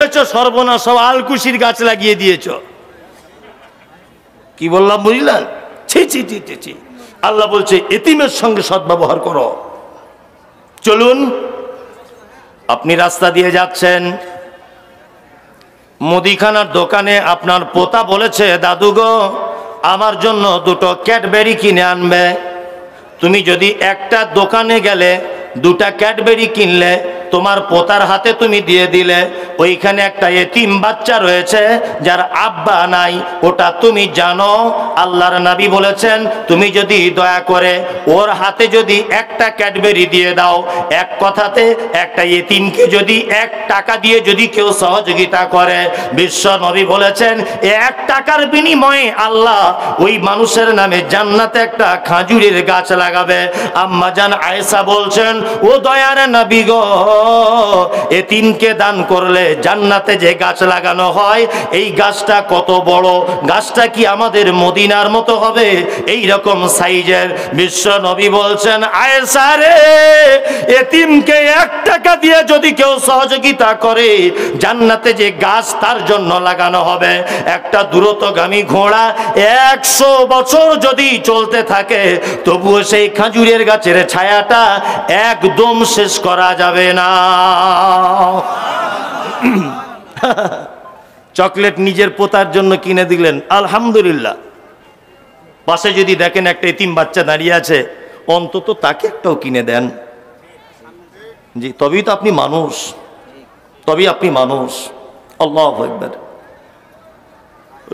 করেছো সর্বনাশ, সব আলকুশির গাছ লাগিয়ে দিয়েছো। কি বললাম বুঝলেন? ছি ছি ছি ছি ছি। আল্লাহ বলছে এতিমের সঙ্গে সদ্ব্যবহার করো। চলুন, আপনি রাস্তা দিয়ে যাচ্ছেন, মুদিখানার দোকানে আপনার পোতা বলেছে দাদু গো আমার জন্য দুটো ক্যাডবেরি কিনে আনবে। তুমি যদি একটা দোকানে গেলে দুটা ক্যাডবেরি কিনলে, তোমার পোতার হাতে তুমি দিয়ে দিলে, ওইখানে একটা এতিম বাচ্চা রয়েছে যার আব্বা নাই, ওটা তুমি জানো। আল্লাহর নবী বলেছেন তুমি যদি দয়া করে ওর হাতে যদি একটা ক্যাডবেরি দিয়ে দাও, এক কথাতে একটা এতিমকে যদি 1 টাকা দিয়ে যদি কেউ সহযোগিতা করে, বিশ্ব নবী বলেছেন 1 টাকার বিনিময়ে আল্লাহ ওই মানুষের নামে জান্নাতে একটা খাজুরের গাছ লাগাবে। আম্মা জান আয়েশা বলছেন ও দয়ার নবী গো, এতিমকে দান করলে জান্নাতে যে গাছ লাগানো হয় এই গাছটা কত বড়, গাছটা কি আমাদের মদিনার মতো হবে এই রকম সাইজের? বিশ্ব নবী বলছেন আয়েশা রে, এতিমকে 1 টাকা দিয়ে যদি কেউ সহযোগিতা করে, জান্নাতে যে গাছ তার জন্য লাগানো হবে, একটা দ্রুতগামী ঘোড়া 100 বছর যদি চলতে থাকে তবুও সেই খাজুরের গাছের ছায়াটা একদম শেষ করা যাবে না। চকলেট নিজের পোতার জন্য কিনে দিলেন, আলহামদুলিল্লাহ। পাশে যদি দেখেন একটা এতিম বাচ্চা দাঁড়িয়ে আছে, অন্তত তাকে একটাও কিনে দেন। জি, তবেই তো আপনি মানুষ, তবেই আপনি মানুষ। আল্লাহু আকবার।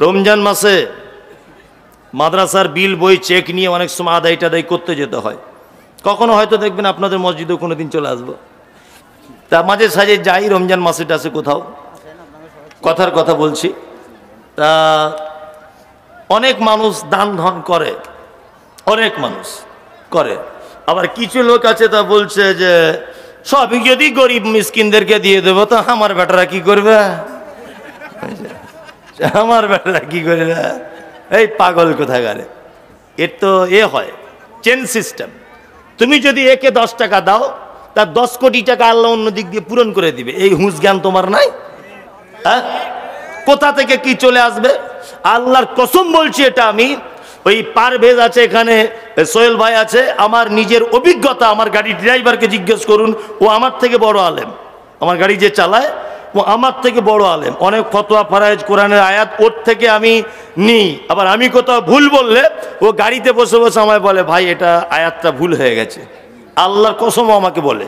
রমজান মাসে মাদ্রাসার বিল বই চেক নিয়ে অনেক সময় আদায় টাদায় করতে যেতে হয়। কখনো হয়তো দেখবেন আপনাদের মসজিদেও কোনোদিন চলে আসবো, তা মাঝে সাঝে যাই রমজান মাসে টাসে কোথাও, কথার কথা বলছি। তা অনেক মানুষ দান ধন করে, অনেক মানুষ করে, আবার কিছু লোক আছে তা বলছে যে সবই যদি গরিব মিসকিনদেরকে দিয়ে দেবো তো আমার বেটারা কি করবে, আমার বেটারা কি করবে। এই পাগল কোথাকারে, এর তো হয় চেন সিস্টেম। তুমি যদি একে 10 টাকা দাও, তার 10 কোটি টাকা আল্লাহ অন্য দিক দিয়ে পূরণ করে দিবে। এই হুঁশ জ্ঞান তোমার নাই? হ্যাঁ, কোথা থেকে কি চলে আসবে? আল্লাহর কসম বলছি এটা আমি। ওই পারভেজ আছে এখানে, সোহেল ভাই আছে, আমার নিজের অভিজ্ঞতা, আমার গাড়ির ড্রাইভারকে জিজ্ঞেস করুন, ও আমার থেকে বড় আলেম, আমার গাড়ি যে চালায় ও আমার থেকে বড় আলেম, অনেক ফতোয়া ফারায়েজ কোরআনের আয়াত ওর থেকে আমি নিই। আবার আমি কোথাও ভুল বললে ও গাড়িতে বসে বসে আমায় বলে ভাই এটা আয়াতটা ভুল হয়ে গেছে, আল্লাহর কসমও আমাকে বলে।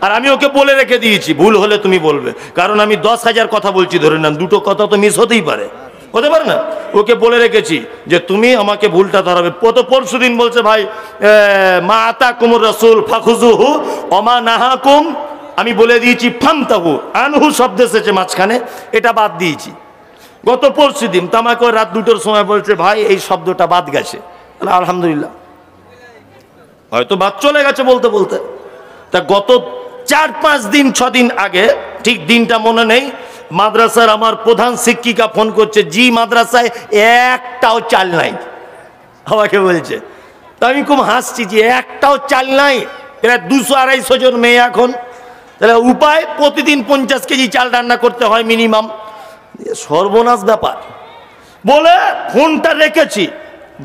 আর আমি ওকে বলে রেখে দিয়েছি ভুল হলে তুমি বলবে, কারণ আমি 10,000 কথা বলছি, ধরে নেন 2টো কথা তো মিস হতেই পারে, হতে পারে না। ওকে বলে রেখেছি যে তুমি আমাকে ভুলটা ধরাবে। পরশু দিন বলছে ভাই মা আতাকুমুর রাসূল ফাখুযুহু ওমা নাহাকুম, আমি বলে দিয়েছি ফামতাহু, আনহু শব্দ এসেছে মাঝখানে, এটা বাদ দিয়েছি। গত পরশু দিন তো আমাকে রাত 2টোর সময় বলছে ভাই এই শব্দটা বাদ গেছে। আলহামদুলিল্লাহ, হয়তো বাদ চলে গেছে বলতে বলতে। তা গত 4-5 দিন 6 দিন আগে, ঠিক দিনটা মনে নেই, মাদ্রাসার আমার প্রধান শিক্ষিকা ফোন করছে, জি মাদ্রাসায় একটাও চাল নাই, আমাকে বলছে। তা আমি খুব হাসছি যে একটাও চাল নাই, এরা 200-250 জন মেয়ে এখন, তাহলে উপায় প্রতিদিন 50 কেজি চাল রান্না করতে হয় মিনিমাম। সর্বনাশ ব্যাপার বলে ফোনটা রেখেছি,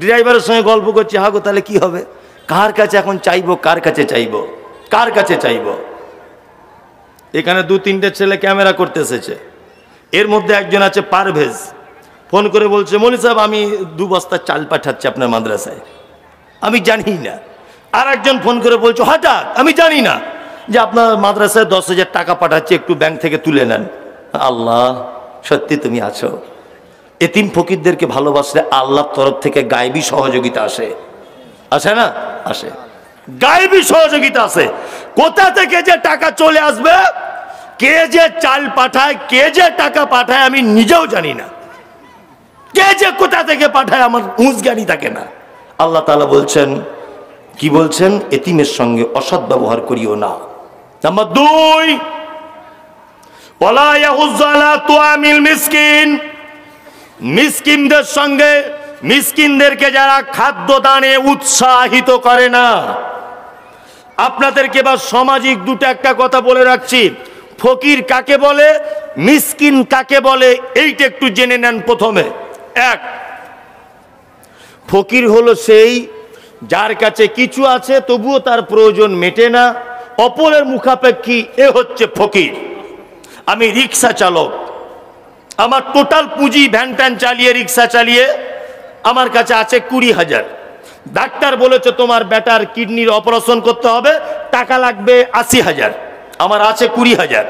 ড্রাইভারের সঙ্গে গল্প করছি, হাগো তাহলে কি হবে, কার কাছে এখন চাইবো, কার কাছে চাইবো, কার কাছে চাইবো। এখানে 2-3টে ছেলে ক্যামেরা করতে এসেছে, এর মধ্যে একজন আছে পারভেজ, ফোন করে বলছে মনি সাহেব আমি 2 বস্তা চাল পাঠাচ্ছি আপনার মাদ্রাসায়। আমি জানি না। আর একজন ফোন করে বলছে হঠাৎ আমি জানি না যে আপনার মাদ্রাসায় 10,000 টাকা পাঠাচ্ছি, একটু ব্যাংক থেকে তুলে নেন। আল্লাহ, সত্যি তুমি আছো। এতিম ফকিরদেরকে ভালোবাসলে আল্লাহর তরফ থেকে গায়েবী সহযোগিতা আসে, আসে না? আসে, গায়েবী সহযোগিতা আসে। কোথা থেকে যে টাকা চলে আসবে, কে যে চাল পাঠায়, কে যে টাকা পাঠায় আমি নিজেও জানি না, কে যে কোথা থেকে পাঠায় আমার হুঁশ জ্ঞানী থাকে না। আল্লাহ তাআলা বলছেন, কি বলছেন, এতিমের সঙ্গে অসৎ ব্যবহার করিও না। নাম্বার 2, ওয়ালা ইয়াহুজ্জু আলা তুআমিল মিসকিন, মিসকিনদের সঙ্গে, মিসকিনদেরকে যারা খাদ্য দানে উৎসাহিত করে না। আপনাদেরকে বা সামাজিক 2টা একটা কথা বলে রাখছি, ফকির কাকে বলে, মিসকিন কাকে বলে, এইটা একটু জেনে নেন। প্রথমে এক, ফকির হলো সেই যার কাছে কিছু আছে তবুও তার প্রয়োজন মেটে না, অপরের মুখাপেক্ষী, এ হচ্ছে ফকির। আমি রিক্সা চালক, আমার টোটাল পুঁজি ভ্যান ট্যান চালিয়ে রিক্সা চালিয়ে আমার কাছে আছে 20,000। ডাক্তার বলেছে তোমার বেটার কিডনির অপারেশন করতে হবে, টাকা লাগবে 80,000, আমার আছে 20,000।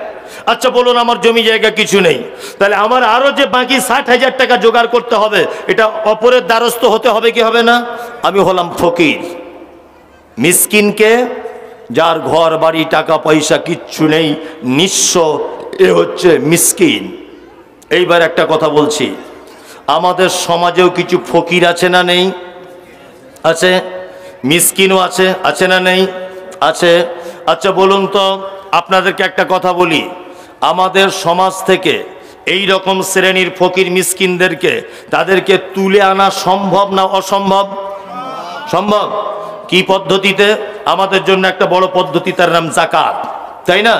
আচ্ছা বলুন আমার জমি জায়গা কিছু নেই, তাহলে আমার আরো যে বাকি 60,000 টাকা জোগাড় করতে হবে, এটা অপরের দ্বারস্থ হতে হবে কি হবে না? আমি হলাম ফকির। মিসকিনকে, যার ঘর বাড়ি টাকা পয়সা কিচ্ছু নেই, নিঃস্ব, এ হচ্ছে মিসকিন। এইবার একটা কথা বলছি, আমাদের সমাজেও কিছু ফকির আছে না নেই? আছে। মিসকিনও আছে, আছে না নেই? আছে। আচ্ছা বলুন তো, আপনাদেরকে একটা কথা বলি, আমাদের সমাজ থেকে এই রকম শ্রেণীর ফকির মিসকিনদেরকে তাদেরকে তুলে আনা সম্ভব না অসম্ভব? সম্ভব। কি পদ্ধতিতে? আমাদের জন্য একটা বড় পদ্ধতি, তার নাম যাকাত, তাই না?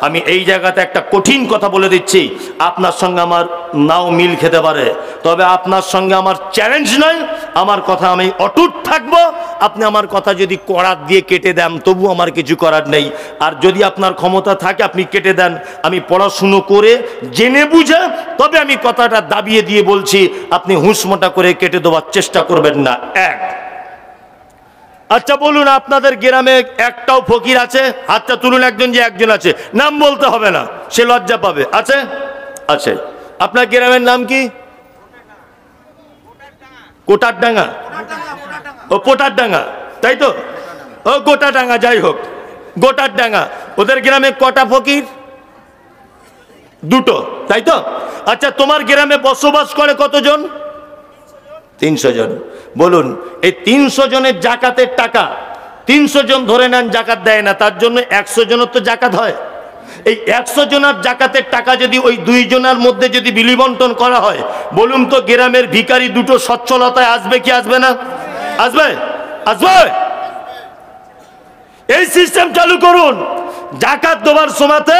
আমি এই জায়গাতে একটা কঠিন কথা বলে দিচ্ছি, আপনার সঙ্গে আমার নাও মিল খেতে পারে, তবে আপনার সঙ্গে আমার চ্যালেঞ্জ নয়, আমার কথা আমি অটুট থাকবো। আপনি আমার কথা যদি করাত দিয়ে কেটে দেন তবু আমার কিছু করার নেই, আর যদি আপনার ক্ষমতা থাকে আপনি কেটে দেন। আমি পড়াশুনো করে জেনে বুঝে তবে আমি কথাটা দাবিয়ে দিয়ে বলছি, আপনি হুঁশমোটা করে কেটে দেওয়ার চেষ্টা করবেন না। এক, আচ্ছা বলুন আপনাদের গ্রামে একটাও ফকির আছে? হাতটা তুলুন একজন, যে একজন আছে, নাম বলতে হবে না, সে লজ্জা পাবে। আছে? আছে। আপনার গ্রামের নাম কি? কোটারডাঙ্গা। ও পোটারডাঙ্গা, তাই তো? ও গোটাডাঙ্গা, যাই হোক, গোটারডাঙ্গা। ওদের গ্রামে কটা ফকির? দুটো, তাই তো? আচ্ছা তোমার গ্রামে বসবাস করে কতজন? 300 জন। বলুন এই 300 জনের জাকাতের টাকা, 300 জন ধরে নেন জাকাত দেয় না, তার জন্য 100 জনের তো জাকাত হয়। এই 100 জনের জাকাতের টাকা যদি ওই 2 জনের মধ্যে যদি বিলি বন্টন করা হয়, বলুন তো গ্রামের ভিখারি দুটো সচ্ছলতায় আসবে কি আসবে না? আসবে, আসবে। এই সিস্টেম চালু করুন। জাকাত দেওয়ার সময়তে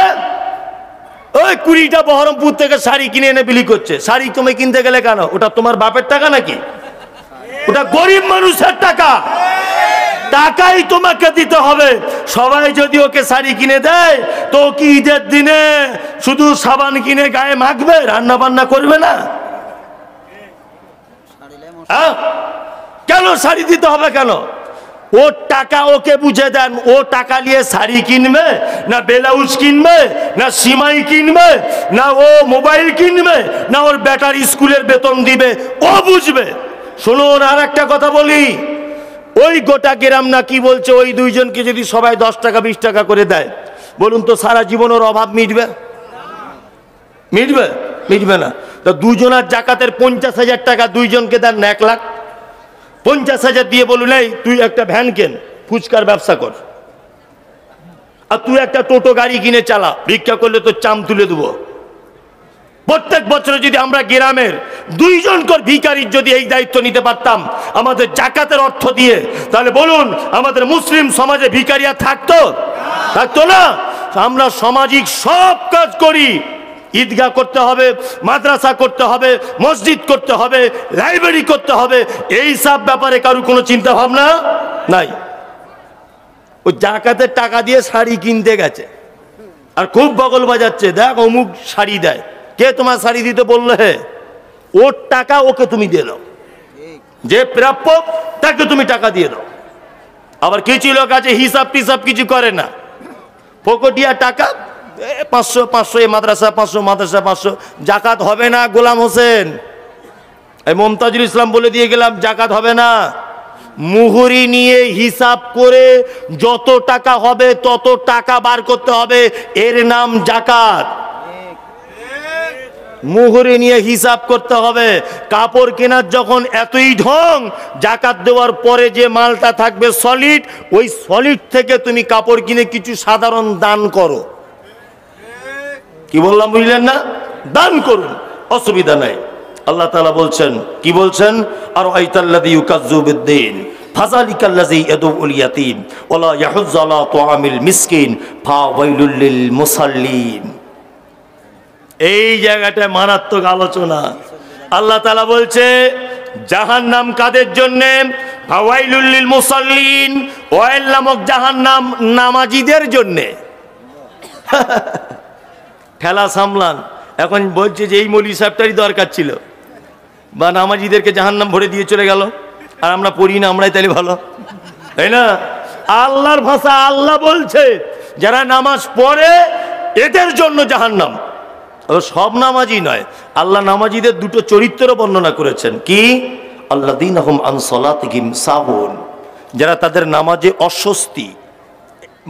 ওই 20টা বহরমপুর থেকে শাড়ি কিনে এনে বিলি করছে। শাড়ি তুমি কিনতে গেলে কেন? ওটা তোমার বাপের টাকা নাকি? ওটা গরিব মানুষের টাকা, টাকাই তোমাকে দিতে হবে। সবাই যদি ওকে শাড়ি কিনে দেয় তো কি ঈদের দিনে শুধু সাবান কিনে গায়ে মাখবে, রান্না বান্না করবে না? কেন শাড়ি দিতে হবে কেন? ওর টাকা ওকে বুঝে দেন, ও টাকা নিয়ে শাড়ি কিনবে না ব্লাউজ কিনবে না সিমাই কিনবে না ও মোবাইল কিনবে না ওর বেটার স্কুলের বেতন দিবে, ও বুঝবে। শুনুন আর একটা কথা বলি, ওই গোটা গ্রাম না কি বলছে, ওই 2 জনকে যদি সবাই 10 টাকা 20 টাকা করে দেয়, বলুন তো সারা জীবন ওর অভাব মিটবে? মিটবে? মিটবে না। তো 2 জনের জাকাতের 50,000 টাকা 2 জনকে দেন না, 1 লাখ। 50,000 দিয়ে বলুন এই তুই একটা ভ্যান কেন, ফুচকার ব্যবসা কর, আর তুই একটা টোটো গাড়ি কিনে চালা, ভিক্ষা করলে তো চাম তুলে দেবো। প্রত্যেক বছরে যদি আমরা গ্রামের 2 জন করে ভিখারির যদি এই দায়িত্ব নিতে পারতাম আমাদের জাকাতের অর্থ দিয়ে, তাহলে বলুন আমাদের মুসলিম সমাজে ভিখারি আর থাকতো? থাকতো না। আমরা সামাজিক সব কাজ করি, ঈদগাহ করতে হবে, মাদ্রাসা করতে হবে, মসজিদ করতে হবে, লাইব্রেরি করতে হবে, এই সব ব্যাপারে কারো কোনো চিন্তা ভাবনা নাই। ও জাকাতের টাকা দিয়ে শাড়ি কিনতে গেছে আর খুব বগল বাজাচ্ছে, দেখ অমুক শাড়ি দেয়। কে তোমার শাড়ি দিতে বললে? হে, ওর টাকা ওকে তুমি দিয়ে দাও, যে প্রাপ্য তাকে তুমি টাকা দিয়ে দাও। আবার কিছু লোক আছে হিসাব টিসাব কিছু করে না, ফকটিয়া টাকা 500 500, এ মাদ্রাসা 500, মাদ্রাসা 500, জাকাত হবে না। গোলাম হোসেন, এই মমতাজুল ইসলাম বলে দিয়ে গেলাম জাকাত হবে না। মুহুরি নিয়ে হিসাব করে যত টাকা হবে তত টাকা বার করতে হবে, এর নাম জাকাত। মুহুরি নিয়ে হিসাব করতে হবে। কাপড় কেনার যখন এতই ঢং, জাকাত দেওয়ার পরে যে মালটা থাকবে সলিড, ওই সলিড থেকে তুমি কাপড় কিনে কিছু সাধারণ দান করো। কি বললাম বুঝলেন না? দান করুন, অসুবিধা নাই। আল্লাহ তাআলা বলছেন, কি বলছেন? আর আইতাল্লাযী ইউকাজ্জিবু বিদ্দীন ফাযালিকাল্লাযী ইয়াদউল ইয়াতীম ওয়া লা ইয়াহুজ্জু আলা তুআমিল মিসকিন ফাওয়াইলুল লিল মুসাল্লিন। এই জায়গাটায় মারাত্মক আলোচনা। আল্লাহ তাআলা বলছে জাহান্নাম কাদের জন্যে? ফাওয়াইলুল লিল মুসাল্লিন, ওয়াইল নামক জাহান্নাম নামাজীদের জন্যে। ঠেলা সামলান। এখন বলছে যে এই মৌলভী সাহেবটারই দরকার ছিল, বা নামাজীদেরকে জাহান্নাম ভরে দিয়ে চলে গেল, আর আমরা পড়ি না, আমরাই তাহলে ভালো, তাই না? আল্লাহর ভাষা, আল্লাহ বলছে যারা নামাজ পড়ে এদের জন্য জাহান্নাম। সব নামাজি নয়, আল্লাহ নামাজিদের দুটো চরিত্র বর্ণনা করেছেন। কি? আল্লাযীনাহুম আন সালাতিহিম সাহুন, যারা তাদের নামাজে অস্বস্তি,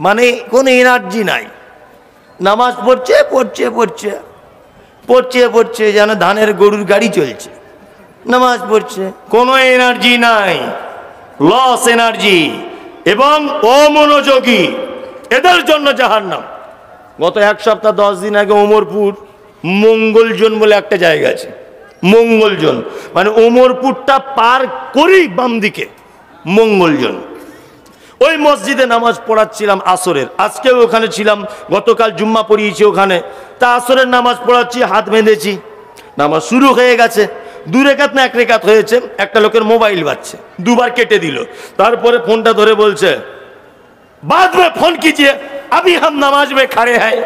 মানে কোনো এনার্জি নাই, নামাজ পড়ছে পড়ছে পড়ছে পড়ছে পড়ছে যেন ধানের গরুর গাড়ি চলছে, নামাজ পড়ছে, কোনো এনার্জি নাই, লস এনার্জি এবং অমনোযোগী, এদের জন্য জাহান্নাম। গত এক সপ্তাহ 10 দিন আগে ওমরপুর মঙ্গলজন বলে একটা জায়গা আছে, মঙ্গলজন মানে ওমরপুরটা পার করি বাম দিকে মঙ্গলজন, ওই মসজিদে নামাজ পড়াচ্ছিলাম আসরের, আজকেও ওখানে ছিলাম, গতকাল জুম্মা পড়িয়েছি ওখানে, তা আসরের নামাজ পড়াচ্ছি, হাত বেঁধেছি, নামাজ শুরু হয়ে গেছে, 2 রেকাত না 1 রেকাত হয়েছে, একটা লোকের মোবাইল বাজছে, 2 বার কেটে দিল, তারপরে ফোনটা ধরে বলছে बाद में फोन कीजिए अभी हम नमाज में खड़े हैं।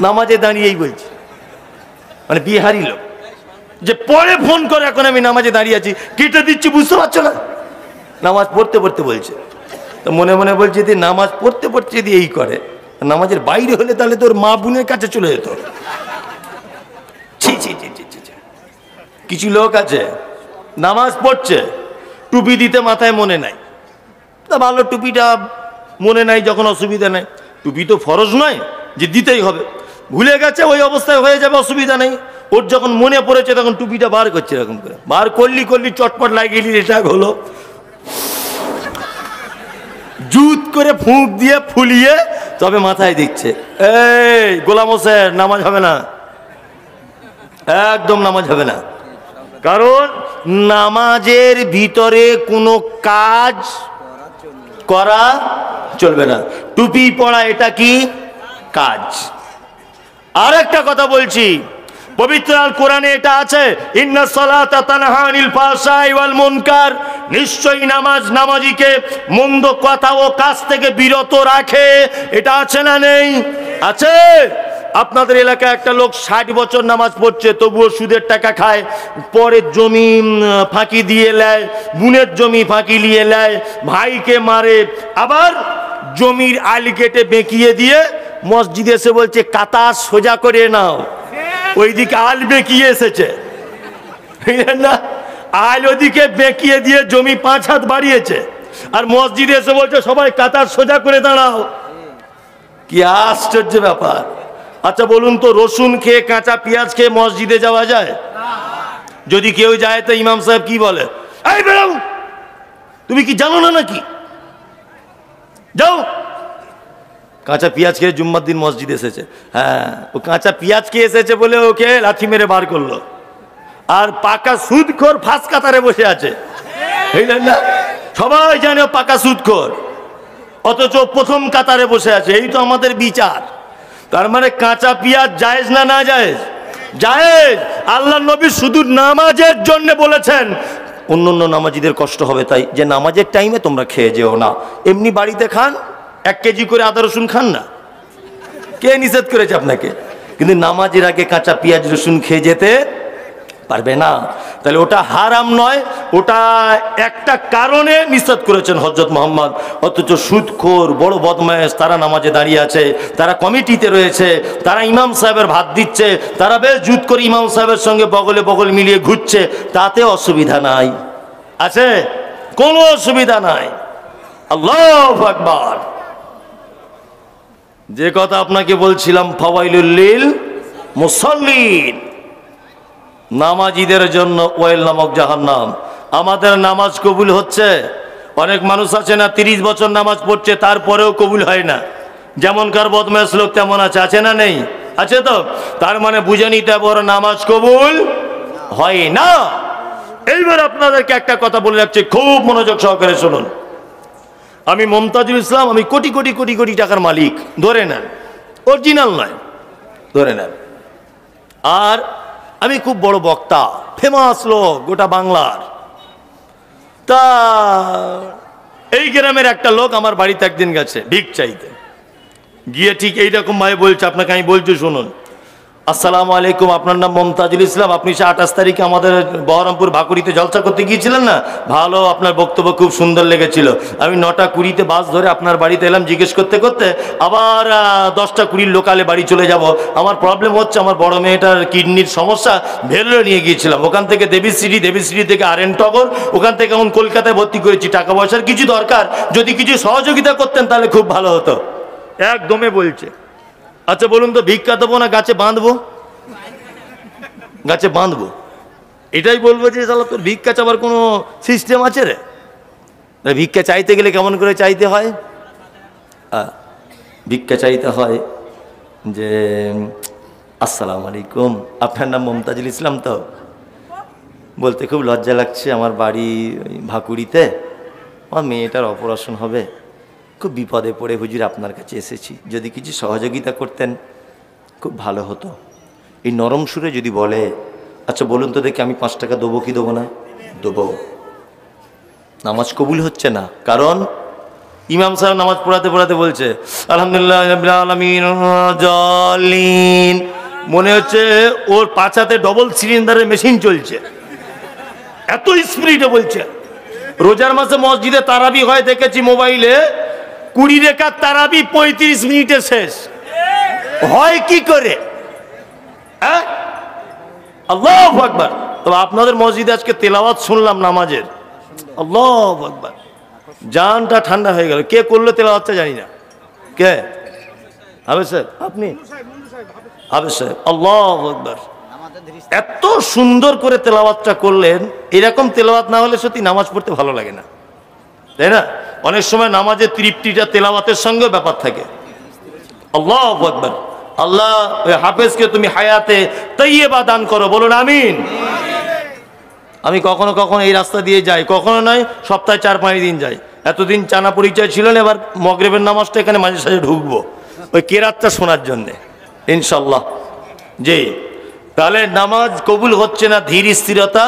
নামাজে দাঁড়িয়েই বলছে, মানে বিহারি লোক, যে পরে ফোন করে এখন আমি নামাজে দাঁড়িয়ে আছি, কেটে দিচ্ছি, বুঝতে পারছো না? নামাজ পড়তে পড়তে বলছে। তো মনে মনে বলছে যে নামাজ পড়তে পড়তে যদি এই করে, নামাজের বাইরে হলে তাহলে তোর মা বোনের কাছে চলে যেত। ছি ছি ছি ছি ছি। কিছু লোক আছে নামাজ পড়ছে, টুপি দিতে মাথায় মনে নাই, তা ভালো, টুপিটা মনে নাই যখন অসুবিধা নাই, টুপি তো ফরজ নয় যে দিতেই হবে, ভুলে গেছে, ওই অবস্থায় হয়ে যাবে, অসুবিধা নেই। ওর যখন মনে পড়েছে তখন টুপিটা বার করছে, এরকম করে বার করলি চটপট লাগিয়ে এটা হলো, জুত করে ফুঁক দিয়ে ফুলিয়ে তবে মাথায় দিচ্ছে। এই গোলাম হোসেন, নামাজ হবে না, একদম নামাজ হবে না, কারণ নামাজের ভিতরে কোনো কাজ করা চলবে না। টুপি পড়া এটা কি কাজ? আর একটা কথা বলছি, পবিত্র আল কোরআনে এটা আছে, ইন্নাস সালাতা তানহা আনিল ফাহশাই ওয়াল মুনকার, নিশ্চয়ই নামাজ নামাজীকে মন্দ কথা ও কাজ থেকে বিরত রাখে। এটা আছে না নেই? আছে। আপনাদের এলাকায় একটা লোক 60 বছর নামাজ পড়ছে, তবুও সুদের টাকা খায়, পরের জমি ফাঁকি দিয়ে নেয়, বোনের জমি ফাঁকি নিয়ে নেয়, ভাইকে মারে, আবার জমির আল কেটে বেঁকিয়ে দিয়ে মসজিদে এসে বলছে কাতা সোজা করে নাও, ওইদিকে আল বেঁকিয়ে এসেছে না, আল ওদিকে বেঁকিয়ে দিয়ে জমি 5 হাত বাড়িয়েছে, আর মসজিদে এসে বলছে সবাই কাতার সোজা করে দাঁড়াও। কি আশ্চর্য ব্যাপার! আচ্ছা বলুন তো, রসুন খেয়ে কাঁচা পেঁয়াজ খেয়ে মসজিদে যাওয়া যায়? যদি কেউ যায় তো ইমাম সাহেব কি বলে, এই বেরো, তুমি কি জানো না নাকি, যাও। কাঁচা পেঁয়াজ খেয়ে জুম্মার দিন মসজিদে এসেছে, হ্যাঁ, ও কাঁচা পেঁয়াজ খেয়ে এসেছে বলে ওকে লাথি মেরে বার করলো, আর পাকা সুদখোর ফাঁস কাতারে বসে আছে, বুঝলেন না? সবাই জানে ও পাকা সুদখোর, অথচ প্রথম কাতারে বসে আছে। এই তো আমাদের বিচার। তার মানে কাঁচা পেঁয়াজ জায়েজ না না জায়েজ? জায়েজ। আল্লাহ নবী শুধু নামাজের জন্য বলেছেন, অন্য অন্য নামাজিদের কষ্ট হবে তাই, যে নামাজের টাইমে তোমরা খেয়ে যেও না, এমনি বাড়িতে খান, 1 কেজি করে আদা রসুন খান না, কে নিষেধ করেছে আপনাকে? কিন্তু নামাজের আগে কাঁচা পেঁয়াজ রসুন খেয়ে যেতে পারবে না, তাহলে ওটা হারাম নয়, ওটা একটা কারণে নিষেধ করেছেন হযরত মুহাম্মদ। অথচ সুদখোর বড় বদমায়েশ তারা নামাজে দাঁড়িয়ে আছে, তারা কমিটিতে রয়েছে, তারা ইমাম সাহেবের ভাত দিচ্ছে, তারা বেশ জুত করে ইমাম সাহেবের সঙ্গে বগলে বগল মিলিয়ে ঘুরছে, তাতে অসুবিধা নাই, আছে? কোনো অসুবিধা নাই। আল্লাহু আকবার। যে কথা আপনাকে বলছিলাম, ফাওয়াইলুল লিল মুসাল্লিন, নামাজীদের জন্য ওয়াইল নামক জাহান্নাম। আমাদের নামাজ কবুল হচ্ছে? অনেক মানুষ আছে না 30 বছর নামাজ পড়ছে, তারপরেও কবুল হয় না, যেমনকার বদমাশ লোক তেমন আছে, আছে না নেই? আছে তো। তার মানে বুঝে নিতে বড় নামাজ কবুল হয় না। এইবার আপনাদেরকে একটা কথা বলে রাখছি, খুব মনোযোগ সহকারে শুনুন। আমি মমতাজুল ইসলাম, আমি কোটি কোটি কোটি কোটি টাকার মালিক, ধরে নেন, অরিজিনাল নয়, ধরে নেন। আর আমি খুব বড় বক্তা, ফেমাস লোক গোটা বাংলার। তা এই গ্রামের একটা লোক আমার বাড়িতে একদিন গেছে ভিক চাইতে, গিয়ে ঠিক এইরকম ভাবে বলছে, আপনাকে আমি বলছি শুনুন। আসসালামু আলাইকুম, আপনার নাম মমতাজুল ইসলাম, আপনি সে 28 তারিখে আমাদের বহরমপুর ভাকুড়িতে জলসা করতে গিয়েছিলেন না? ভালো, আপনার বক্তব্য খুব সুন্দর লেগেছিল। আমি 9টা 20-তে বাস ধরে আপনার বাড়িতে এলাম জিজ্ঞেস করতে করতে, আবার 10টা 20 লোকালে বাড়ি চলে যাব। আমার প্রবলেম হচ্ছে, আমার বড় মেয়েটার কিডনির সমস্যা, ভেলোরে নিয়ে গিয়েছিলাম, ওখান থেকে দেবীশ্রী থেকে RN টগর, ওখান থেকে এখন কলকাতায় ভর্তি করেছি। টাকা পয়সার কিছু দরকার, যদি কিছু সহযোগিতা করতেন তাহলে খুব ভালো হতো। একদমই বলছে। আচ্ছা বলুন তো, ভিক্ষা দেবো না গাছে বাঁধবো? গাছে বাঁধবো, এটাই বলবো যে শালা তোর ভিক্ষা চাবার কোনো সিস্টেম আছে রে? ভিক্ষা চাইতে গেলে কেমন করে চাইতে হয়? ভিক্ষা চাইতে হয় যে আসসালামু আলাইকুম, আপনার নাম মমতাজুল ইসলাম তো? বলতে খুব লজ্জা লাগছে, আমার বাড়ি ভাকুড়িতে, আমার মেয়েটার অপারেশন হবে, খুব বিপদে পড়ে হুজুর আপনার কাছে এসেছি, যদি কিছু সহযোগিতা করতেন খুব ভালো হতো। এই নরম সুরে যদি বলে, আচ্ছা বলুন তো দেখি আমি 5 টাকা দেবো কি দেবো না? দেবো। নামাজ কবুল হচ্ছে না, কারণ ইমাম সাহেব নামাজ পড়াতে পড়াতে বলছে আলহামদুলিল্লাহ রাব্বিল আলামিন জালিন, মনে হচ্ছে ওর পাছাতে ডবল সিলিন্ডারের মেশিন চলছে, এত স্পিডে বলছে। রোজার মাসে মসজিদে তারাবি হয় দেখেছি মোবাইলে, 20 রাকাত তারাবি 35 মিনিটে শেষ হয় কি করে? আল্লাহু আকবার। তবে আপনাদের মসজিদে আজকে তেলাওয়াত শুনলাম নামাজের, আল্লাহু আকবার, জানটা ঠান্ডা হয়ে গেল। কে করলো তেলাওয়াতটা জানি না, কে? হাফেজ স্যার, আপনি? হাফেজ সাহেব, আল্লাহু আকবার, এত সুন্দর করে তেলাওয়াতটা করলেন। এরকম তেলাওয়াত না হলে সত্যি নামাজ পড়তে ভালো লাগে না, তাই না? অনেক সময় নামাজের তৃপ্তিটা তেলাওয়াতের সঙ্গে ব্যাপার থাকে। আল্লাহু আকবার। আল্লাহ ওই হাফেজকে তুমি হায়াতে তাইয়্যিবা দান করো, বলুন আমিন। আমি কখনো কখনো এই রাস্তা দিয়ে যাই, কখনো নয় সপ্তাহে 4-5 দিন যাই। এতদিন চানা পরিচয় ছিল না, এবার মগরিবের নামাজটা এখানে মাঝে সাঝে ঢুকবো ওই কেরাতটা শোনার জন্যে ইনশাল্লাহ। জি, তাহলে নামাজ কবুল হচ্ছে না, ধীর স্থিরতা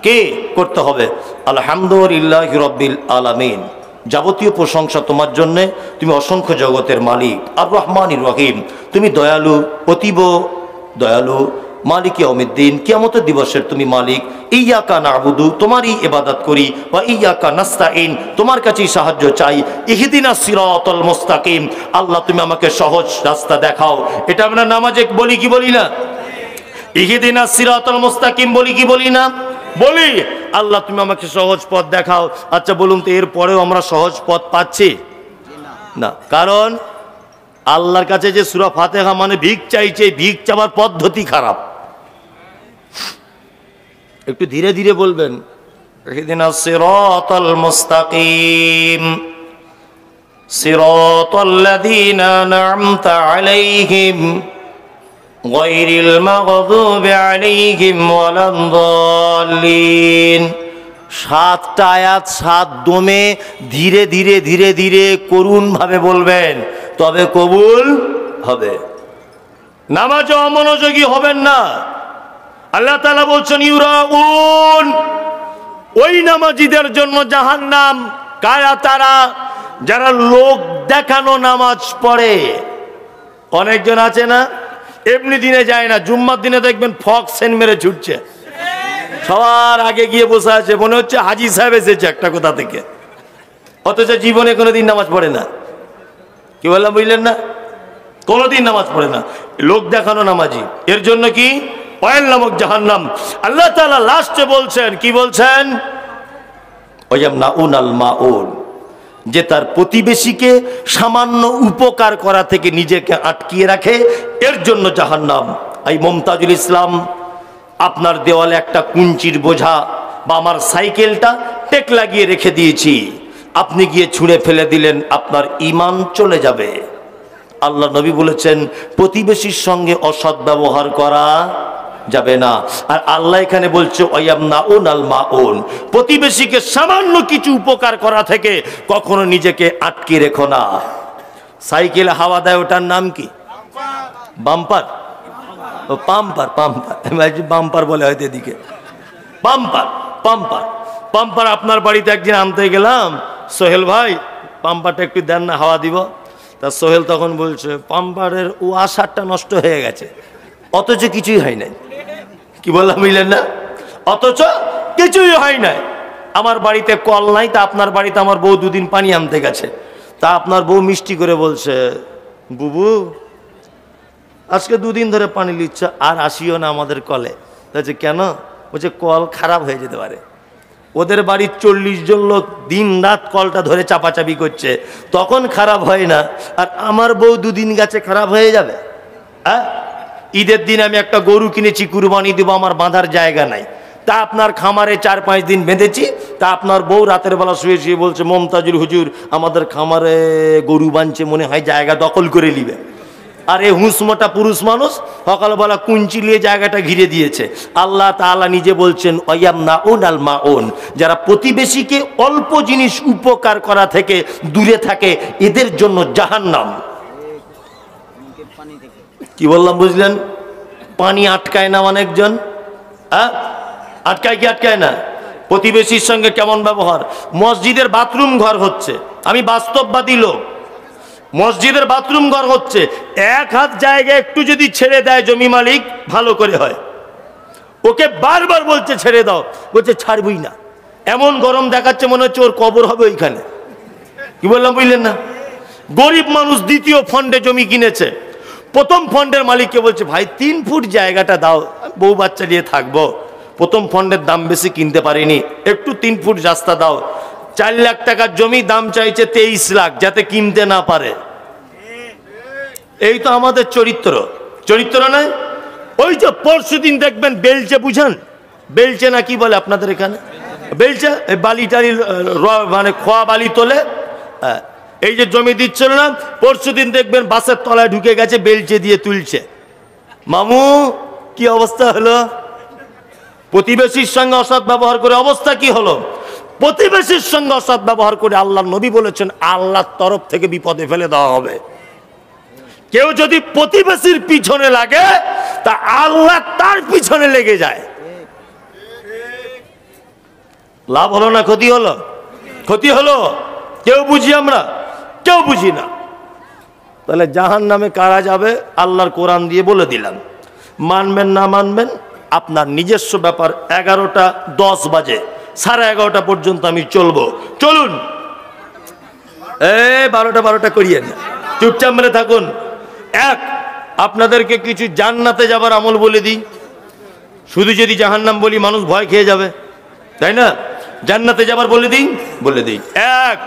কে করতে হবে? আলহামদুলিল্লাহি রাব্বিল আলামিন, যাবতীয় প্রশংসা তোমার জন্যে, তুমি অসংখ্য জগতের মালিক, আর রহমানির রহিম, তুমি দয়ালু, অতীব দয়ালু, মালিক ইয়াউমিদ্দিন, কিয়ামতের দিবসের তুমি মালিক। ইয়্যাকা না'বুদু, তোমারই ইবাদত করি, ওয়া ইয়্যাকা নাস্তাঈন, তোমার কাছেই সাহায্য চাই। ইহদিনাস সিরাতাল মুস্তাকিম, আল্লাহ তুমি আমাকে সহজ রাস্তা দেখাও। এটা আমরা নামাজে বলি কি বলি না? ইহদিনাস সিরাতাল মুস্তাকিম বলি কি বলি না? বলি। আল্লাহ তুমি আমাকে সহজ পথ দেখাও। আচ্ছা বলুন তো, এর পরেও আমরা সহজ পথ পাচ্ছি না? কারণ আল্লাহর কাছে যে সূরা ফাতিহা মানে ভিক চাইছে, ভিক চাওয়ার পদ্ধতি খারাপ। একটু ধীরে ধীরে বলবেন। ইহদিনাস সিরাতাল মুস্তাকিম সিরাতাল্লাযীনা আন'আমতা আলাইহিম গায়রিল মাগদুবি আলাইহিম ওয়ালাদ-দাল্লিন। 7টা আয়াত 7 দমে ধীরে ধীরে ধীরে ধীরে করুণ ভাবে বলবেন, তবে কবুল হবে। নামাজে অমনোযোগী হবেন না। আল্লাহ তাআলা বলছেন ইউরাউন, ওই নামাজীদের জন্য জাহান্নাম। কারা তারা? যারা লোক দেখানো নামাজ পড়ে। অনেকজন আছে না, এমনি দিনে যায় না, জুম্মার দিনে দেখবেন ফক সেন মেরে ছুটছে, সবার আগে গিয়ে বসে আছে, মনে হচ্ছে হাজি সাহেব এসেছে একটা কোথা থেকে, অথচ জীবনে কোনোদিন নামাজ পড়ে না। কি বললাম বুঝলেন না? কোনোদিন নামাজ পড়ে না, লোক দেখানো নামাজি। এর জন্য কি? ওয়াইল নামক জাহান্নাম। আল্লাহ তাআলা লাস্টে বলছেন, কি বলছেন? ওয়ায়ামনাউনাল মাউন, যে তার প্রতিবেশীকে সামান্য উপকার করা থেকে নিজেকে আটকিয়ে রাখে, এর জন্য জাহান্নাম। এই মমতাজুল ইসলাম, আপনার দেওয়ালে একটা কুঞ্চির বোঝা বা আমার সাইকেলটা টেক লাগিয়ে রেখে দিয়েছি, আপনি গিয়ে ছুঁড়ে ফেলে দিলেন, আপনার ঈমান চলে যাবে। আল্লাহ নবী বলেছেন প্রতিবেশীর সঙ্গে অসৎ ব্যবহার করা যাবে না। আর আল্লাহ এখানে বলছে ওয়ায়ামনাউনাল মাউন, প্রতিবেশীকে সামান্য কিছু উপকার করা থেকে কখনো নিজেকে আটকে রেখো না। সাইকেল হাওয়া দেয়, ওটার নাম কি? বাম্পার। ও পাম্পার পাম্পার, বাম্পার বলে হয়তো এদিকে, পাম্পার পাম্পার পাম্পার। আপনার বাড়িতে একদিন আনতে গেলাম, সোহেল ভাই পাম্পারটা একটু দেন না, হাওয়া দিব। তা সোহেল তখন বলছে পাম্পারের ও আষাঢ়টা নষ্ট হয়ে গেছে, অথচ কিছুই হয় নাই। কি বললাম বুঝলেন না? অথচ কিছুই হয় নাই। আমার বাড়িতে কল নাই, তা আপনার বাড়িতে আমার বউ দুদিন পানি আনতে গেছে, তা আপনার বউ মিষ্টি করে বলছে বুবু আজকে দুদিন ধরে পানি নিচ্ছ, আর আসিও না আমাদের কলে। বলছে কেন? বলছে কল খারাপ হয়ে যেতে পারে। ওদের বাড়ির 40 জন লোক দিন রাত কলটা ধরে চাপাচাপি করছে, তখন খারাপ হয় না, আর আমার বউ দুদিন গেছে খারাপ হয়ে যাবে? হ্যাঁ, ঈদের দিন আমি একটা গরু কিনেছি, কুরবানি দেবো, আমার বাঁধার জায়গা নাই, তা আপনার খামারে 4-5 দিন বেঁধেছি। তা আপনার বউ রাতের বেলা শুয়ে শুয়ে বলছে মমতাজুল হুজুর আমাদের খামারে গরু বাঁধছে, মনে হয় জায়গা দখল করে নিবে। আর এই হুঁসমোটা পুরুষ মানুষ সকালবেলা কুঞ্চি নিয়ে জায়গাটা ঘিরে দিয়েছে। আল্লাহ তাআলা নিজে বলছেন ওয়ায়ামনাউন আল মাউন, যারা প্রতিবেশীকে অল্প জিনিস উপকার করা থেকে দূরে থাকে এদের জন্য জাহান্নাম। কি বললাম বুঝলেন? পানি আটকায় না অনেকজন, হ্যাঁ আটকায় কি আটকায় না? প্রতিবেশীর সঙ্গে কেমন ব্যবহার? মসজিদের বাথরুম ঘর হচ্ছে, আমি বাস্তববাদী লোক, মসজিদের বাথরুম ঘর হচ্ছে, 1 হাত জায়গা একটু যদি ছেড়ে দেয় জমি মালিক ভালো করে হয়, ওকে বারবার বলছে ছেড়ে দাও, বলছে ছাড়বই না। এমন গরম দেখাচ্ছে মনে হচ্ছে ওর কবর হবে ওইখানে। কি বললাম বুঝলেন না? গরিব মানুষ দ্বিতীয় ফন্ডে জমি কিনেছে, প্রথম ফন্ডের মালিককে বলছে ভাই 3 ফুট জায়গাটা দাও, বউ বাচ্চা নিয়ে থাকবো, প্রথম ফন্ডের দাম বেশি কিনতে পারিনি, একটু 3 ফুট রাস্তা দাও। 4 লাখ টাকার জমি, দাম চাইছে 23 লাখ, যাতে কিনতে না পারে। এই তো আমাদের চরিত্র, চরিত্র নয়? ওই যে পরশুদিন দেখবেন বেলচে, বুঝেন বেলচে না কি বলে আপনাদের এখানে? বেলচে, বালি টালি মানে খোয়া বালি তোলে, এই যে জমি দিচ্ছিল না, পরশুদিন দেখবেন বাসের তলায় ঢুকে গেছে, বেলচে দিয়ে তুলছে। মামু কি অবস্থা হলো? প্রতিবেশীর সঙ্গে অসৎ ব্যবহার করে অবস্থা কি হলো? প্রতিবেশীর সঙ্গে অসৎ ব্যবহার করে আল্লাহর নবী বলেছেন আল্লাহর তরফ থেকে বিপদে ফেলে দেওয়া হবে। কেউ যদি প্রতিবেশীর পিছনে লাগে তা আল্লাহ তার পিছনে লেগে যায়। লাভ হলো না ক্ষতি হলো? ক্ষতি হলো। কেউ বুঝি আমরা? কেউ বুঝি না। তাহলে জাহান্নামে কারা যাবে আল্লাহর কোরআন দিয়ে বলে দিলাম। মানবেন না মানবেন আপনার নিজস্ব ব্যাপার। 11টা 10 বাজে, 11:30 পর্যন্ত আমি চলবো। চলুন, 12টা করিয়েন না, চুপচাপ মেরে থাকুন। আপনাদেরকে কিছু জান্নাতে যাবার আমল বলে দিই। শুধু যদি জাহান্নাম বলি মানুষ ভয় খেয়ে যাবে, তাই না? জান্নাতে যাবার বলে দিই, বলে দিই। 1,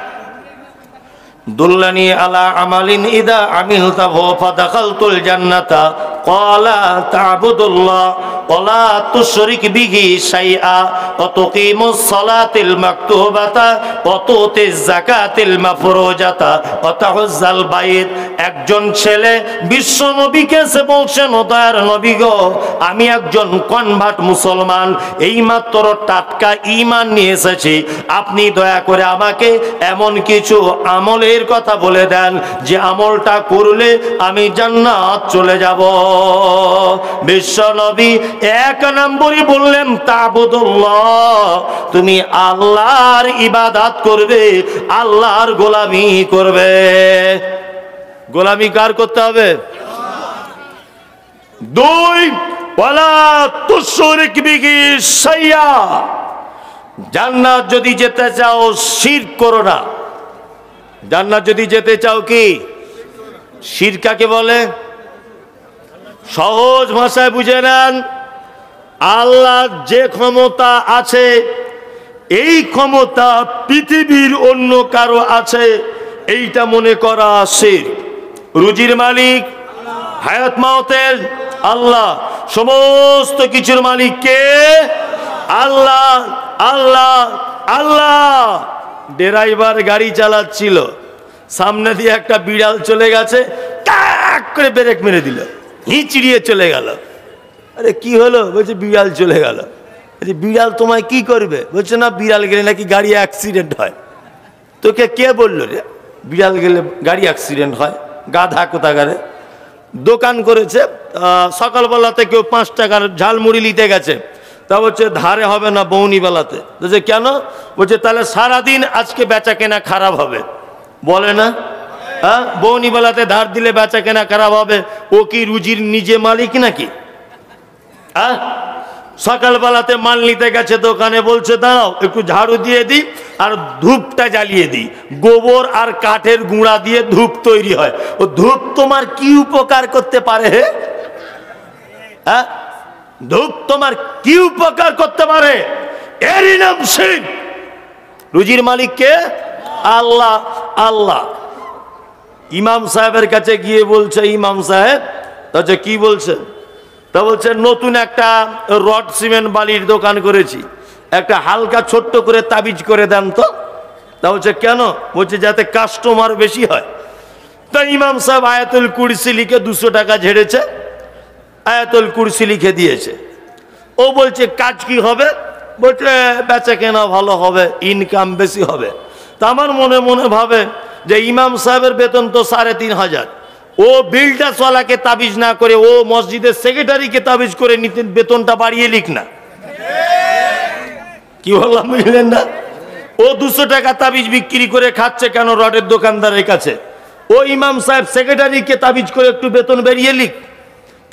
দুল্লানি আলা আমালিন ইদা আমিলতাহু ফাদাখালতুল জান্নাতা ক্বালা তা'বুদুল্লাহ ওয়ালা তুশরিক বিহি শাইআ ওয়া তুকিমুস সালাতিল মাকতুবাতা ওয়া তুতিজ যাকাতিল মাফরুজাতা ওয়া তাহুজ্জাল বাইত। একজন ছেলে বিশ্ব নবীকে এসে বলছেন ও দয়ার নবী গো, আমি একজন কনভার্ট মুসলমান, এইমাত্র টাটকা ঈমান নিয়ে এসেছি, আপনি দয়া করে আমাকে এমন কিছু আমলের কথা বলে দেন যে আমলটা করলে আমি জান্নাত চলে যাব। বিশ্ব নবী 1 নম্বরই বললেন তা'বুদুল্লাহ, তুমি আল্লাহর ইবাদত করবে, আল্লাহর গোলামি করবে। গোলামি কার করতে হবে? 2, ওয়ালা তুশরিক বিহি শাইআ, জান্নাত যদি যেতে চাও শিরক করো না। জান্নাত যদি যেতে চাও কি? শিরক কাকে বলে? সহজ ভাষায় বুঝে নেন, আল্লাহ যে ক্ষমতা আছে এই ক্ষমতা পৃথিবীর অন্য কারো আছে এইটা মনে করা শিরক। রুজির মালিক, হায়াত মাউতের আল্লাহ, সমস্ত কিছুর মালিক কে? আল্লাহ। আল্লাহ আল্লাহ। ড্রাইভার গাড়ি চালাচ্ছিল, সামনে দিয়ে একটা বিড়াল চলে গেছে, টাক করে ব্রেক মেরে দিল, হিঁচড়িয়ে চলে গেল। আরে কি হলো? বলছে বিড়াল চলে গেল। বলছে বিড়াল তোমায় কি করবে? বলছে না, বিড়াল গেলে নাকি গাড়ি অ্যাক্সিডেন্ট হয়। তোকে কে বললো রে বিড়াল গেলে গাড়ি অ্যাক্সিডেন্ট হয়? গাধা কোথাকারে। দোকান করেছে, সকালবেলাতে কেউ 5 টাকার ঝালমুড়ি নিতে গেছে, তা বলছে ধারে হবে না বৌনিবেলাতে। বলছে কেন? বলছে তাহলে সারাদিন আজকে বেচা কেনা খারাপ হবে। বলে না? হ্যাঁ, বৌনিবেলাতে ধার দিলে বেচা কেনা খারাপ হবে। ও কি রুজির নিজে মালিক নাকি? হ্যাঁ, সকালবেলাতে মাল নিতে গেছে দোকানে, বলছে দাঁড়াও একটু ঝাড়ু দিয়ে দিই আর ধূপটা জ্বালিয়ে দিই। গোবর আর কাঠের গুঁড়া দিয়ে ধূপ তৈরি হয়। ও ধূপ তোমার কি উপকার করতে পারে? হ্যাঁ, ধূপ তোমার কি উপকার করতে পারে? এরই নাম শিরক। রুজির মালিক কে? আল্লাহ। আল্লাহ। ইমাম সাহেবের কাছে গিয়ে বলছে, ইমাম সাহেব আচ্ছা কি বলছে? তা বলছে নতুন একটা রড সিমেন্ট বালির দোকান করেছি, একটা হালকা ছোট্ট করে তাবিজ করে দেন তো। তা বলছে কেন? বলছে যাতে কাস্টমার বেশি হয়। তা ইমাম সাহেব আয়াতুল কুরসি লিখে 200 টাকা ঝেড়েছে, আয়াতুল কুরসি লিখে দিয়েছে। ও বলছে কাজ কি হবে? বলছে বেচা কেনা ভালো হবে, ইনকাম বেশি হবে। তা আমার মনে মনে ভাবে যে ইমাম সাহেবের বেতন তো 3,500, ও বিল্ডার্সওয়ালাকে তাবিজ না করে ও মসজিদের সেক্রেটারিকে তাবিজ করে নিতেন, বেতনটা বাড়িয়ে লিখ না। কি বললাম বুঝলেন না? ও 200 টাকা তাবিজ বিক্রি করে খাচ্ছে কেন রডের দোকানদারের কাছে? ও ইমাম সাহেব সেক্রেটারিকে তাবিজ করে একটু বেতন বেরিয়ে লিখ,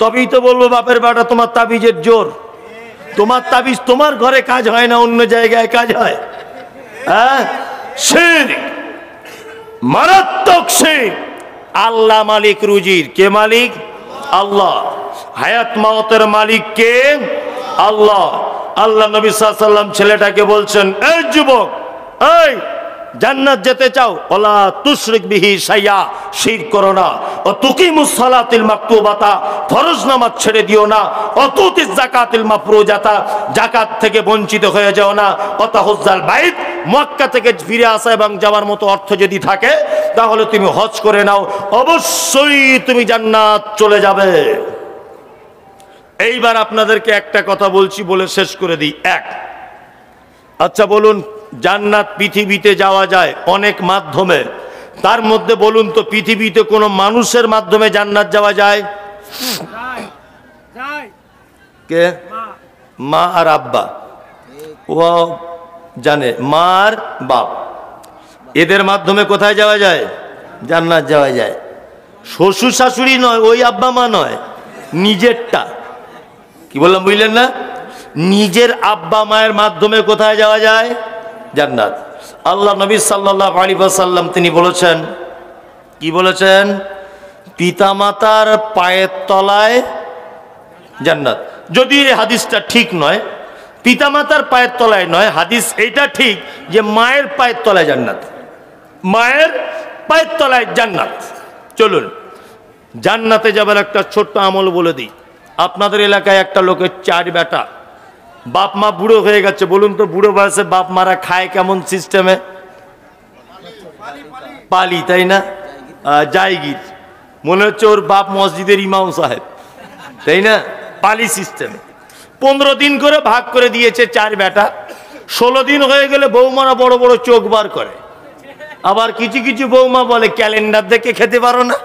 তবেই তো বলবো বাপের বেটা তোমার তাবিজের জোর। তোমার তাবিজ তোমার ঘরে কাজ হয় না, অন্য জায়গায় কাজ হয়। হ্যাঁ, শিরক, মারাত্মক শিরক। আল্লাহ মালিক রুজির। কে মালিক? আল্লাহ। হায়াত মাওতের মালিক কে? আল্লাহ। আল্লাহ নবী সাল্লাল্লাহু আলাইহি ওয়াসাল্লাম ছেলেটাকে বলছেন, এই যুবক, এই জান্নাত যেতে চাও, ওয়ালা তুশরিক বিহি শাইয়া, শিরক করো না। ও তুকিমুস সালাতিল মাকতুবাতা, ফরজ নামাজ ছেড়ে দিও না। ও তুতিজ যাকাতিল মাফরুজাতা, যাকাত থেকে বঞ্চিত হয়ে যাও না। ও তাহুজ্জাল বাইত, মক্কা থেকে ফিরে আসা এবং যাওয়ার মতো অর্থ যদি থাকে তাহলে তুমি হজ করে নাও, অবশ্যই তুমি জান্নাত চলে যাবে। এইবার আপনাদেরকে একটা কথা বলছি, বলে শেষ করে দিই। আচ্ছা বলুন, জান্নাত পৃথিবীতে যাওয়া যায় অনেক মাধ্যমে, তার মধ্যে বলুন তো পৃথিবীতে কোনো মানুষের মাধ্যমে জান্নাত যাওয়া যায়? কে? মা আর আব্বা। ও জানে, মা আর বাপ, এদের মাধ্যমে কোথায় যাওয়া যায়? জান্নাত যাওয়া যায়। শ্বশুর শাশুড়ি নয়, ওই আব্বা মা নয়, নিজেরটা। কি বললাম বুঝলেন না? নিজের আব্বা মায়ের মাধ্যমে কোথায় যাওয়া যায়? জান্নাত। আল্লাহ নবী সাল্লাল্লাহু আলাইহি ওয়াসাল্লাম তিনি বলেছেন, কি বলেছেন? পিতামাতার পায়ের তলায় জান্নাত। যদি এই হাদিসটা ঠিক নয়, পিতামাতার পায়ের তলায় নয়, হাদিস এইটা ঠিক যে মায়ের পায়ের তলায় জান্নাত। মায়ের পায়ের তলায় জান্নাত। চলুন জান্নাতে যাবার একটা ছোট্ট আমল বলে দিই। আপনাদের এলাকায় একটা লোকের 4 বেটা, বাপ মা বুড়ো হয়ে গেছে। বলুন তো বুড়ো বয়সে বাপ মারা খায় কেমন সিস্টেমে? পালি, তাই না? জায়গির। মনে হচ্ছে ওর বাপ মসজিদের ইমাম সাহেব, তাই না? পালি সিস্টেমে 15 দিন করে ভাগ করে দিয়েছে 4 বেটা। 16 দিন হয়ে গেলে বৌমারা বড় বড় চোখ বার করে। আবার কিছু কিছু বৌমা বলে ক্যালেন্ডার দেখে খেতে পারো না।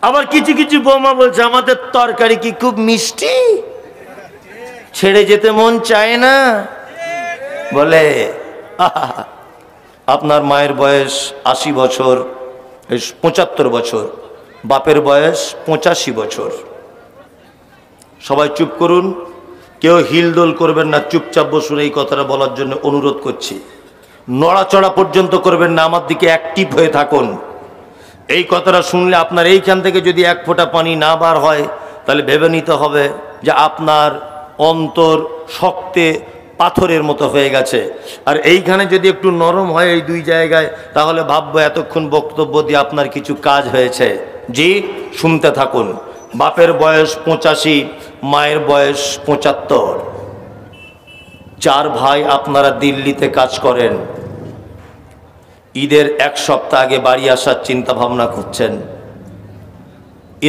আবার কিছু কিছু বৌমা বলছে আমাদের তরকারি কি খুব মিষ্টি, ছেড়ে যেতে মন চায় না। বলে আপনার মায়ের বয়স 80 বছর, 75 বছর, বাপের বয়স 85 বছর। সবাই চুপ করুন, কেউ হিলদোল করবেন না, চুপচাপ বসুন। এই কথাটা বলার জন্য অনুরোধ করছি। নড়াচড়া পর্যন্ত করবেন না, আমার দিকে অ্যাক্টিভ হয়ে থাকুন। এই কথাটা শুনলে আপনার এইখান থেকে যদি 1 ফোঁটা পানি না বার হয়, তাহলে ভেবে নিতে হবে যে আপনার অন্তর শক্তে পাথরের মতো হয়ে গেছে। আর এইখানে যদি একটু নরম হয় এই 2 জায়গায়, তাহলে ভাববো এতক্ষণ বক্তব্য দিয়ে আপনার কিছু কাজ হয়েছে। জি, শুনতে থাকুন। বাপের বয়স 85, মায়ের বয়স 75। 4 ভাই আপনারা দিল্লিতে কাজ করেন। ঈদের 1 সপ্তাহ আগে বাড়ি আসার চিন্তা ভাবনা করছেন।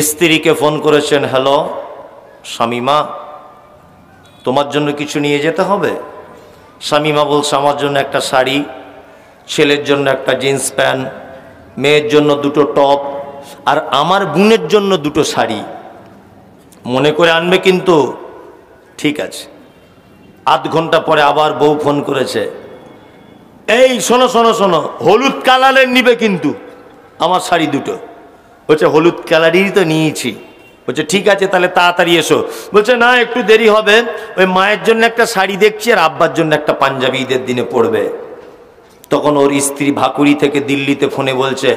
স্ত্রীকে ফোন করেছেন, হ্যালো শামিমা, তোমার জন্য কিছু নিয়ে যেতে হবে। শামিমা বলছে আমার জন্য একটা শাড়ি, ছেলের জন্য একটা জিন্স প্যান্ট, মেয়ের জন্য 2টো টপ, আর আমার বোনের জন্য 2টো শাড়ি। মনে করে আনবে কিন্তু। ঠিক আছে। আধ ঘন্টা পরে আবার বউ ফোন করেছে, এই শোনো শোনো শোনো, হলুদ কালারের নিবে কিন্তু আমার শাড়ি দুটো। বলছে হলুদ কালারেরই তো নিয়েছি। বলছে ঠিক আছে তাহলে তাড়াতাড়ি এসো। বলছে না একটু দেরি হবে, ওই মায়ের জন্য একটা শাড়ি দেখছি আর আব্বার জন্য একটা পাঞ্জাবি ঈদের দিনে পরবে। তখন ওর স্ত্রী ভাকুড়ি থেকে দিল্লিতে ফোনে বলছে,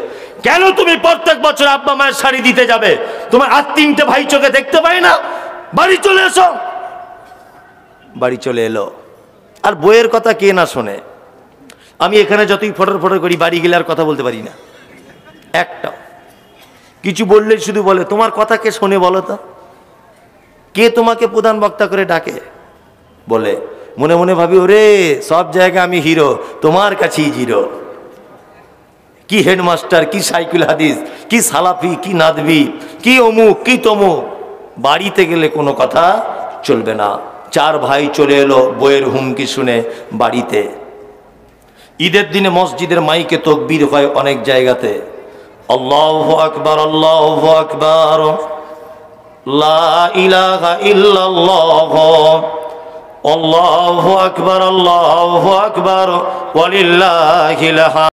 কেন তুমি প্রত্যেক বছর আব্বা মায়ের শাড়ি দিতে যাবে? তোমার আর তিনটে ভাই চোখে দেখতে পাই না? বাড়ি চলে এসো। বাড়ি চলে এলো। আর বইয়ের কথা কে না শোনে? আমি এখানে যতই ফটর ফটর করি, বাড়ি গেলে আর কথা বলতে পারি না একটা। কিছু বললে শুধু বলে তোমার কথা কে শোনে বলো তো? কে তোমাকে প্রধান বক্তা করে ডাকে? বলে মনে মনে ভাবি ওরে সব জায়গায় আমি হিরো, তোমার কাছেই জিরো। কি হেডমাস্টার, কি সাইকুল হাদিস, কি সালাফি, কি নাদবি, কি অমুক কি তমুক। বাড়িতে গেলে কোনো কথা চলবে না। চার ভাই চলে এলো বইয়ের হুমকি শুনে বাড়িতে। ঈদের দিনে মসজিদের মাইকে তাকবীর হয় অনেক জায়গাতে, আল্লাহু আকবার আল্লাহু আকবার, লা ইলাহা ইল্লাল্লাহ, আল্লাহু আকবার ওয়ালিল্লাহিল হামদ।